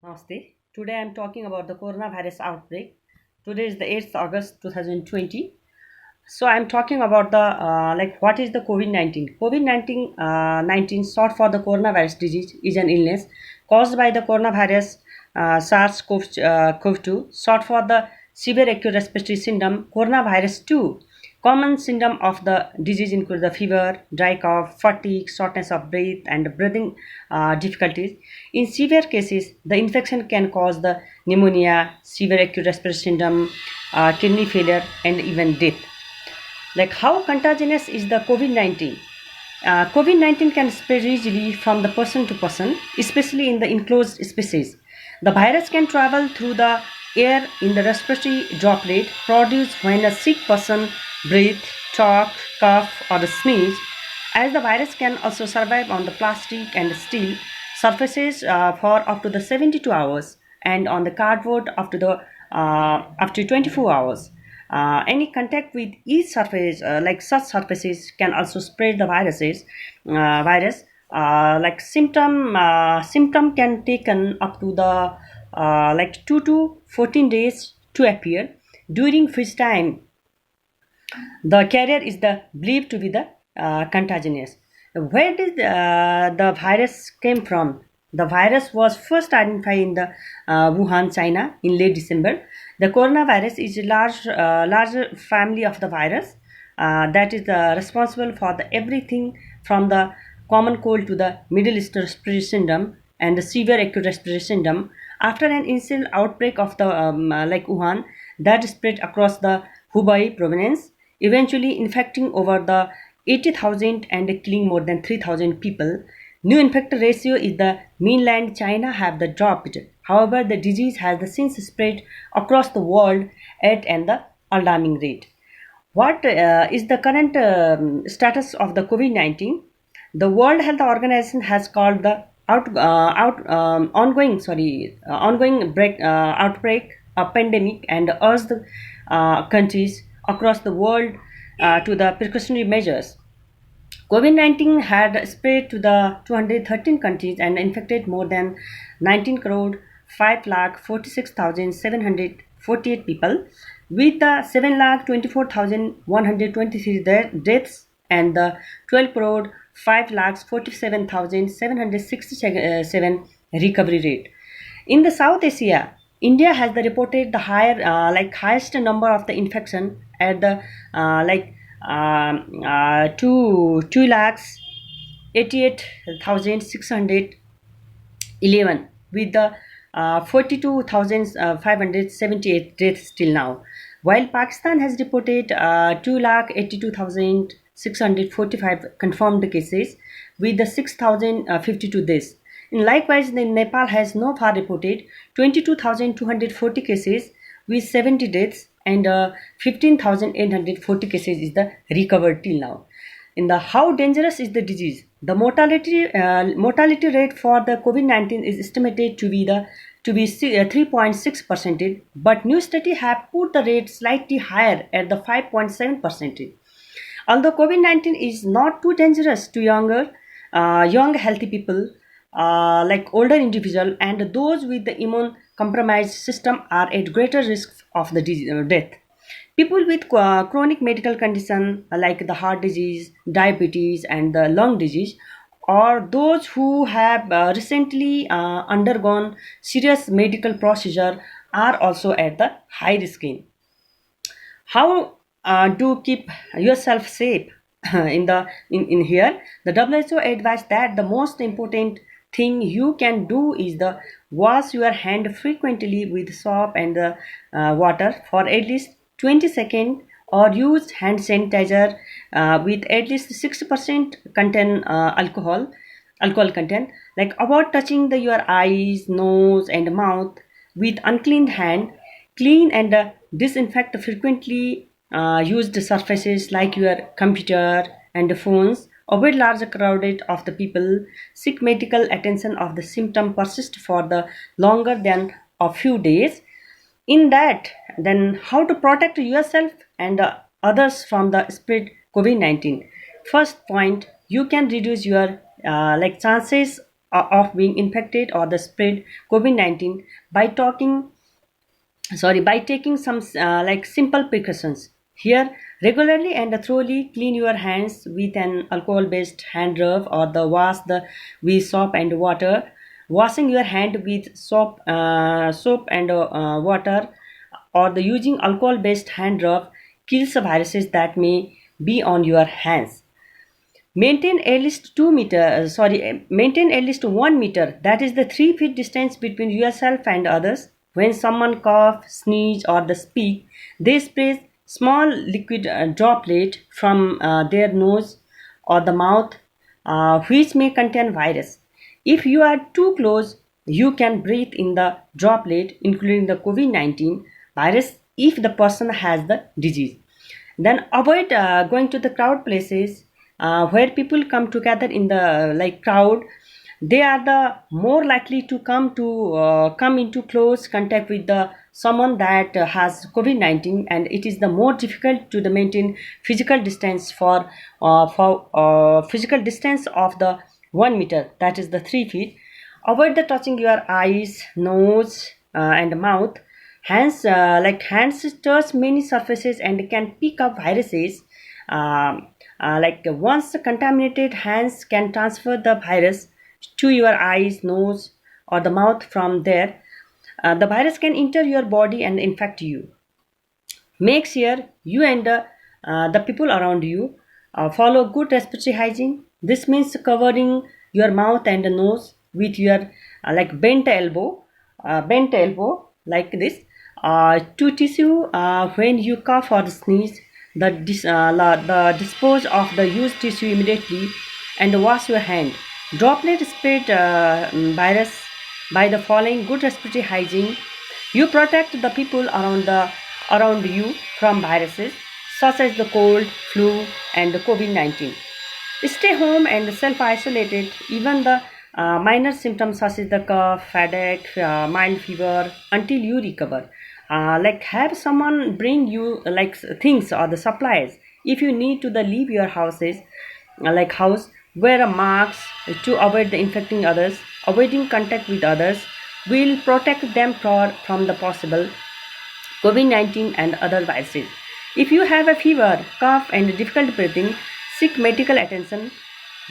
Namaste. Today I am talking about the coronavirus outbreak. Today is the 8th August 2020. So I am talking about the what is the COVID-19. COVID-19 short for the coronavirus disease is an illness caused by the coronavirus SARS-CoV-2 short for the severe acute respiratory syndrome coronavirus 2. Common symptoms of the disease include the fever, dry cough, fatigue, shortness of breath, and breathing difficulties. In severe cases, the infection can cause the pneumonia, severe acute respiratory syndrome, kidney failure, and even death. Like how contagious is the COVID-19? COVID-19 can spread easily from the person to person, especially in the enclosed spaces. The virus can travel through the air in the respiratory droplet produced when a sick person breathes, talk, cough, or sneeze. As the virus can also survive on the plastic and steel surfaces for up to the 72 hours and on the cardboard up to 24 hours. Any contact with each surface, like such surfaces, can also spread the virus. Symptom can taken up to the 2 to 14 days to appear, during which time the carrier is the believed to be the contagious. Where did the virus came from? The virus was first identified in the Wuhan, China, in late December. The coronavirus is a larger family of the virus that is responsible for the everything from the common cold to the Middle East respiratory syndrome and the severe acute respiratory syndrome. After an initial outbreak of the Wuhan, that spread across the Hubei province, eventually infecting over the 80,000 and killing more than 3,000 people. New infected ratio is the mainland China have the dropped. However, the disease has the since spread across the world at an alarming rate. What is the current status of the COVID-19? The World Health Organization has called the ongoing outbreak a pandemic and urged countries across the world to the precautionary measures. COVID-19 had spread to the 213 countries and infected more than 19 crore 5 lakh 46,748 people, with the 7 lakh 24,123 deaths and the 12 crore 5 lakhs 47,767 recovery rate. In the South Asia, India has the reported the highest number of the infection at the two lakhs 88,611 with the 42,578 deaths till now, while Pakistan has reported 2,82,645 confirmed cases with the 6,052 deaths. And likewise, Nepal has no far reported 22,240 cases with 70 deaths and 15,840 cases is the recovered till now. In the how dangerous is the disease? The mortality rate for the COVID-19 is estimated to be 3.6 percentage, but new study have put the rate slightly higher at the 5.7 percentage. Although COVID-19 is not too dangerous to young healthy people, like older individual and those with the immune compromised system are at greater risk of the death. People with chronic medical condition like the heart disease, diabetes, and the lung disease, or those who have recently undergone serious medical procedure are also at the high risk. How do keep yourself safe? In here, the WHO advised that the most important thing you can do is the wash your hand frequently with soap and water for at least 20 seconds, or use hand sanitizer with at least 60% content alcohol content. Like avoid touching your eyes, nose, and mouth with unclean hand. Clean and disinfect frequently used surfaces like your computer and phones. Avoid large crowded of the people. Seek medical attention if the symptom persist for the longer than a few days. In that, then how to protect yourself and others from the spread COVID-19? First point, you can reduce your chances of being infected or the spread COVID-19 by by taking some like simple precautions. Here, regularly and thoroughly clean your hands with an alcohol-based hand rub or the wash the with soap and water. Washing your hand with soap and water or the using alcohol-based hand rub kills the viruses that may be on your hands. Maintain at least 1 meter, that is the 3 feet distance between yourself and others. When someone cough, sneeze, or the speak, they spray small liquid droplet from their nose or the mouth, which may contain virus. If you are too close, you can breathe in the droplet, including the COVID-19 virus, if the person has the disease. Then avoid going to the crowd places where people come together in the like crowd. They are the more likely to come into close contact with the someone that has COVID-19, and it is the more difficult to the maintain physical distance for physical distance of the 1 meter, that is the 3 feet. Avoid the touching your eyes, nose, and mouth. Hands touch many surfaces and can pick up viruses. Once contaminated, hands can transfer the virus to your eyes, nose, or the mouth. From there, the virus can enter your body and infect you. Make sure you and the people around you follow good respiratory hygiene. This means covering your mouth and nose with your bent elbow like this. To tissue when you cough or sneeze. The dispose of the used tissue immediately and wash your hand. Droplet spread virus by the following good respiratory hygiene. You protect the people around you from viruses such as the cold, flu, and the COVID-19. Stay home and self-isolated. Even the minor symptoms such as the cough, headache, mild fever until you recover. Have someone bring you things or the supplies. If you need to the leave your house, wear a mask to avoid the infecting others. Avoiding contact with others will protect them from the possible COVID-19 and other viruses. If you have a fever, cough, and difficult breathing, seek medical attention,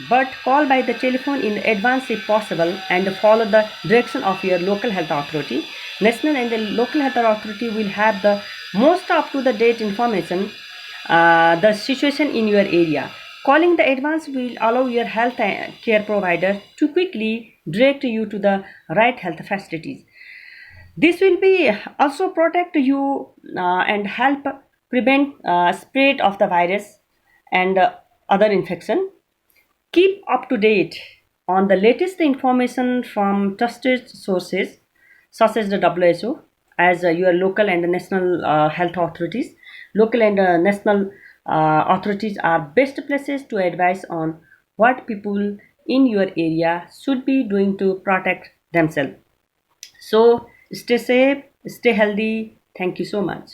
but call by the telephone in advance if possible and follow the direction of your local health authority. National and the local health authority will have the most up to the date information the situation in your area. Calling the advance will allow your health care provider to quickly direct you to the right health facilities. This will be also protect you and help prevent spread of the virus and other infection. Keep up to date on the latest information from trusted sources such as the WHO, as your local and national health authorities. Local and national authorities are best places to advise on what people in your area should be doing to protect themselves. So stay safe, stay healthy. Thank you so much.